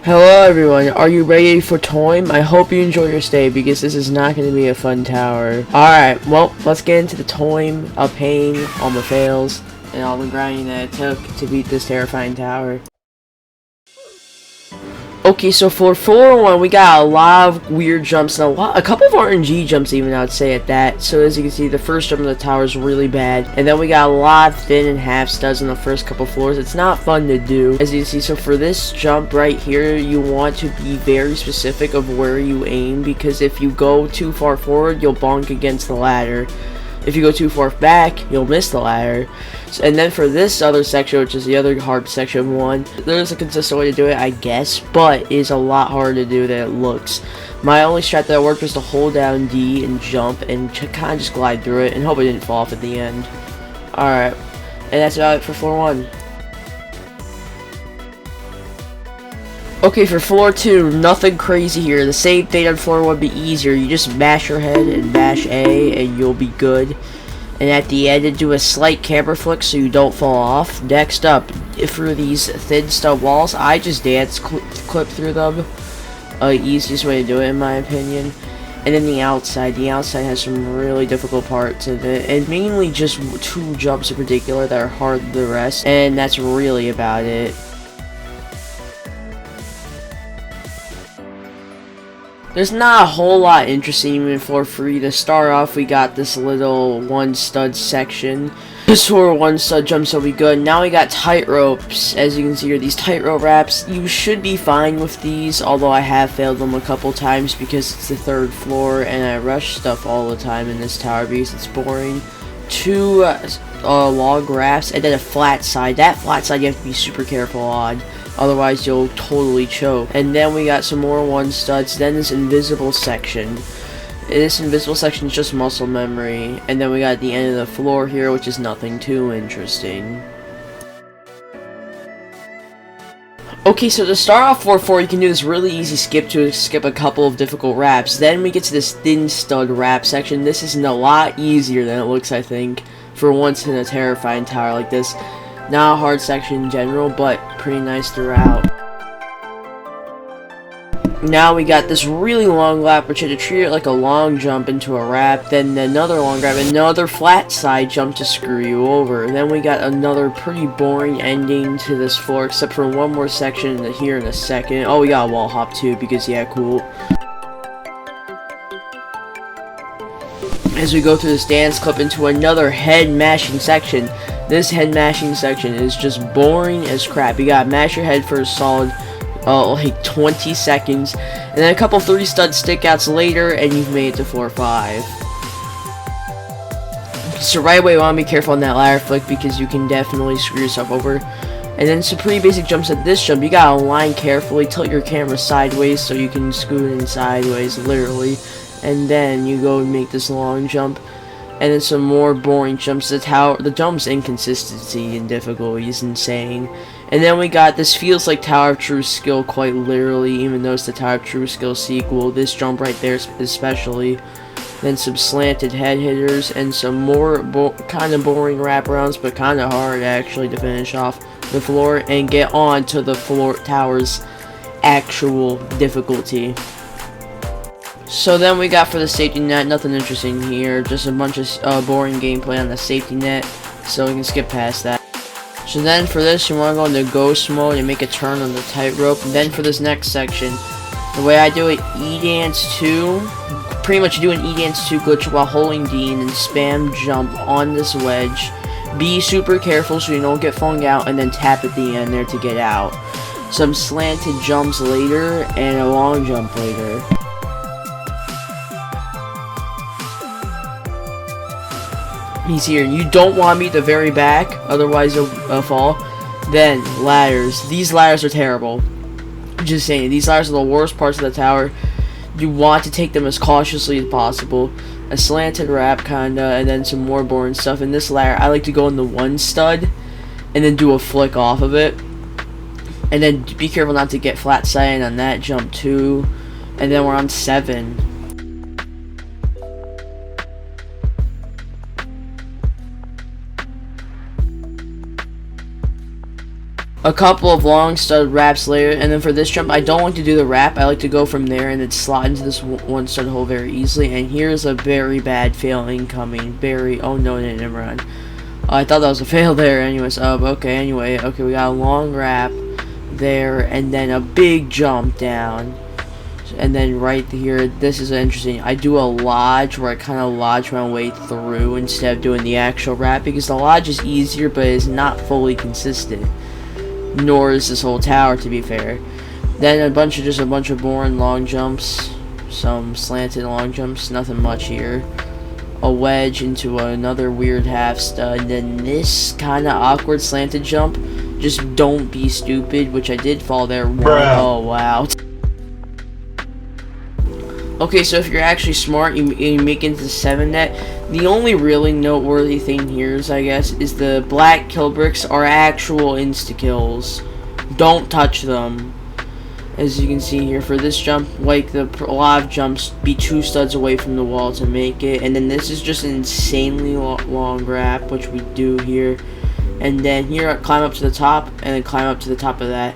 Hello everyone, are you ready for Toym? I hope you enjoy your stay because this is not going to be a fun tower. Alright, well, let's get into the Toym, all pain, all my fails, and all the grinding that it took to beat this terrifying tower. Okay, so for floor 1, we got a lot of weird jumps and a couple of RNG jumps even, I would say at that. So as you can see, the first jump of the tower is really bad. And then we got a lot of thin and half studs in the first couple floors. It's not fun to do, as you can see. So for this jump right here, you want to be very specific of where you aim, because if you go too far forward, you'll bonk against the ladder. If you go too far back, you'll miss the ladder. And then for this other section, which is the other hard section 1, there's a consistent way to do it, I guess, but it is a lot harder to do than it looks. My only strat that worked was to hold down D and jump and kind of just glide through it and hope it didn't fall off at the end. Alright, and that's about it for floor 1. Okay, for floor 2, nothing crazy here. The same thing on floor 1 would be easier. You just mash your head and bash A and you'll be good. And at the end, do a slight camera flick so you don't fall off. Next up, for these thin stud walls, I just dance clip through them. Easiest way to do it in my opinion. And then the outside has some really difficult parts of it, and mainly just 2 jumps in particular that are harder than the rest, and that's really about it. There's not a whole lot interesting even in floor 3. To start off, we got this little 1 stud section. This for 1 stud jumps will be good. Now we got tight ropes. As you can see here, these tightrope wraps, you should be fine with these, although I have failed them a couple times because it's the 3rd floor and I rush stuff all the time in this tower because it's boring. 2 log wraps and then a flat side. That flat side you have to be super careful on. Otherwise, you'll totally choke. And then we got some more 1 studs. Then this invisible section. This invisible section is just muscle memory. And then we got the end of the floor here, which is nothing too interesting. Okay, so to start off floor 4, you can do this really easy skip to skip a couple of difficult wraps. Then we get to this thin stud wrap section. This is a lot easier than it looks, I think, for once in a terrifying tower like this. Not a hard section in general, but pretty nice throughout. Now we got this really long lap, which you had to treat it like a long jump into a wrap, then another long grab, another flat side jump to screw you over. And then we got another pretty boring ending to this floor, except for 1 more section here in a second. Oh, we got a wall hop too, because yeah, cool. As we go through this dance clip into another head mashing section. This head mashing section is just boring as crap. You gotta mash your head for a solid like 20 seconds, and then a couple 3 stud stickouts later, and you've made it to floor 5. So right away, you want to be careful on that ladder flick because you can definitely screw yourself over. And then some pretty basic jumps at this jump. You gotta align carefully, tilt your camera sideways so you can scoot in sideways, literally. And then you go and make this long jump. And then some more boring jumps. The jump's inconsistency and difficulty is insane. And then we got this feels like Tower of True Skill quite literally, even though it's the Tower of True Skill sequel. This jump right there especially. Then some slanted head hitters and some more kind of boring wraparounds, but kind of hard actually to finish off the floor and get on to the tower's actual difficulty. So then we got for the safety net, nothing interesting here, just a bunch of boring gameplay on the safety net, so we can skip past that. So then for this, you want to go into ghost mode and make a turn on the tightrope. And then for this next section, the way I do it, E-dance 2, pretty much do an E-dance 2 glitch while holding D and then spam jump on this wedge. Be super careful so you don't get flung out, and then tap at the end there to get out. Some slanted jumps later, and a long jump later. He's here. You don't want to be at the very back, otherwise you'll fall. Then, ladders. These ladders are terrible. Just saying, these ladders are the worst parts of the tower. You want to take them as cautiously as possible. A slanted wrap, kinda, and then some more boring stuff. In this ladder, I like to go in the 1 stud, and then do a flick off of it. And then be careful not to get flat sided on that jump too. And then we're on 7. a couple of long stud wraps later, and then for this jump, I don't like to do the wrap. I like to go from there and then slide into this one stud hole very easily. And here's a very bad fail incoming. Oh no, never mind. I thought that was a fail there. Anyways, okay. Anyway, okay, we got a long wrap there, and then a big jump down. And then right here, this is interesting. I do a lodge where I kind of lodge my way through instead of doing the actual wrap, because the lodge is easier, but it's not fully consistent. Nor is this whole tower, to be fair. Then just a bunch of boring long jumps, some slanted long jumps, nothing much here. A wedge into another weird half stud, and then this kind of awkward slanted jump. Just don't be stupid, which I did fall there. Oh wow. Okay, so if you're actually smart, you make it into 7 net. The only really noteworthy thing here is, I guess, is the black kill bricks are actual insta-kills. Don't touch them. As you can see here, for this jump, like a lot of jumps, be 2 studs away from the wall to make it. And then this is just an insanely long wrap, which we do here. And then here, climb up to the top, and then climb up to the top of that.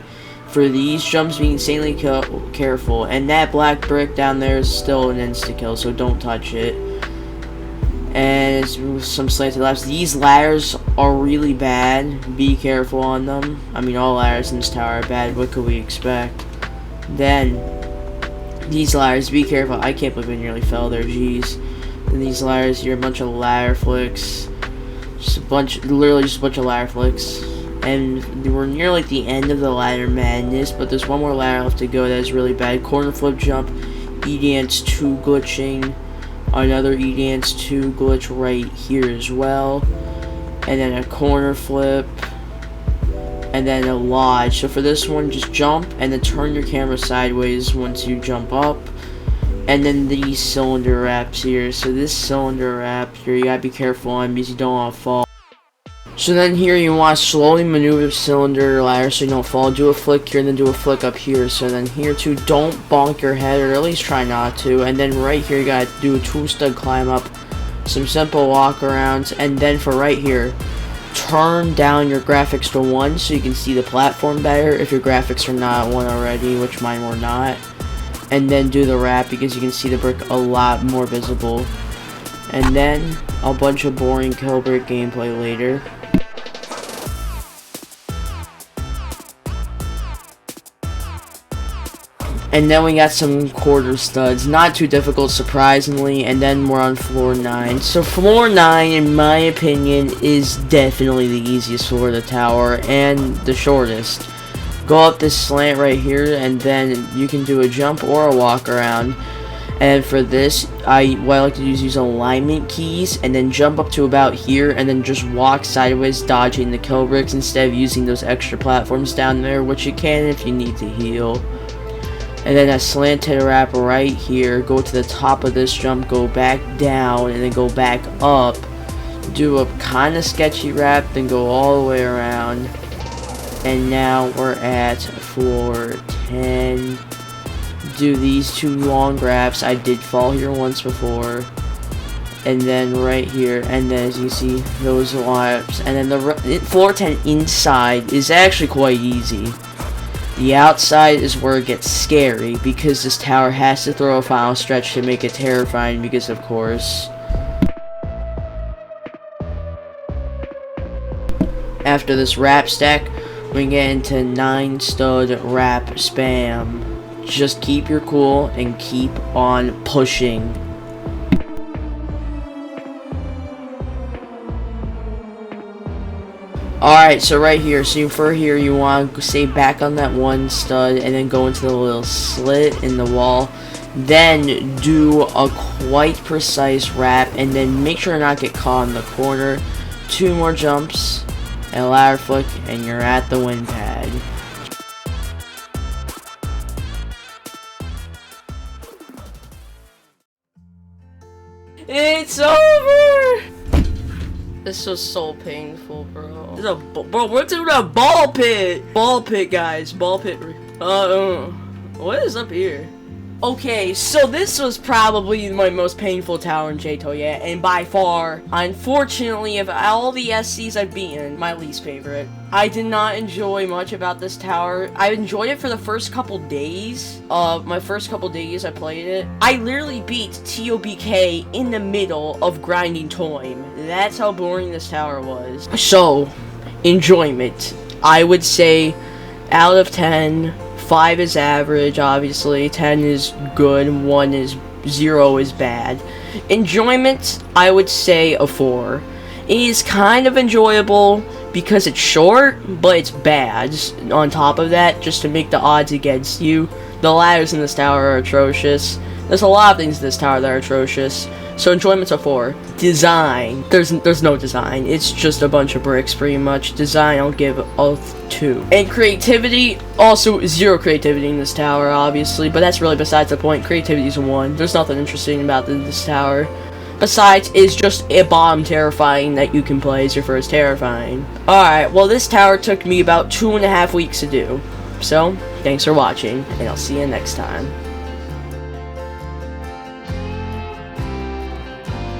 For these jumps, be insanely careful. And that black brick down there is still an insta-kill, so don't touch it. And it's some slanted ladders. These ladders are really bad. Be careful on them. I mean, all ladders in this tower are bad. What could we expect? Then, these ladders, be careful. I can't believe I nearly fell there, jeez. And these ladders here, a bunch of ladder flicks. Literally just a bunch of ladder flicks. And we're near like the end of the ladder madness, but there's one more ladder left to go that is really bad. Corner flip jump, E-dance 2 glitching, another E-dance 2 glitch right here as well, and then a corner flip, and then a lodge. So for this one, just jump and then turn your camera sideways once you jump up. And then these cylinder wraps here. So this cylinder wrap here, you gotta be careful on because you don't want to fall. So then here you want to slowly maneuver the cylinder ladder so you don't fall. Do a flick here and then do a flick up here. So then here too, don't bonk your head, or at least try not to. And then right here you gotta do a 2-stud climb up, some simple walk arounds, and then for right here, turn down your graphics to 1 so you can see the platform better if your graphics are not at 1 already, which mine were not. And then do the wrap because you can see the brick a lot more visible. And then a bunch of boring kill brick gameplay later. And then we got some quarter studs, not too difficult surprisingly, and then we're on floor 9. So floor 9, in my opinion, is definitely the easiest floor of the tower, and the shortest. Go up this slant right here, and then you can do a jump or a walk around. And for this, what I like to do is use alignment keys, and then jump up to about here, and then just walk sideways, dodging the kill bricks, instead of using those extra platforms down there, which you can if you need to heal. And then a slanted wrap right here, go to the top of this jump, go back down, and then go back up, do a kind of sketchy wrap, then go all the way around, and now we're at floor 10. Do these 2 long wraps. I did fall here once before, and then right here, and then as you see, those wraps, and then the floor 10 inside is actually quite easy. The outside is where it gets scary, because this tower has to throw a final stretch to make it terrifying, because of course. After this wrap stack, we get into 9 stud wrap spam. Just keep your cool and keep on pushing. Alright, so right here, so for here you want to stay back on that 1 stud and then go into the little slit in the wall. Then do a quite precise wrap and then make sure to not get caught in the corner. 2 more jumps and a ladder flick and you're at the win pad. It's over! This was so painful, bro. Bro, we're doing a ball pit! Ball pit, guys. Ball pit. What is up here? Okay, so this was probably my most painful tower in Johto yet, and by far, unfortunately, of all the SCs I've beaten, my least favorite. I did not enjoy much about this tower. I enjoyed it for the first couple days. My first couple days I played it. I literally beat TOBK in the middle of grinding Toim. That's how boring this tower was. So, enjoyment. I would say, out of 10... 5 is average, obviously, 10 is good, 0 is bad. Enjoyment, I would say a 4. It is kind of enjoyable because it's short, but it's bad. On top of that, just to make the odds against you, the ladders in this tower are atrocious. There's a lot of things in this tower that are atrocious. So enjoyment's a 4. Design, there's no design. It's just a bunch of bricks, pretty much. Design, I'll give a 2. And creativity, also 0 creativity in this tower, obviously. But that's really besides the point. Creativity is a 1. There's nothing interesting about this tower. Besides, it's just a bottom terrifying that you can play as your first terrifying. Alright, well this tower took me about 2.5 weeks to do. So, thanks for watching, and I'll see you next time.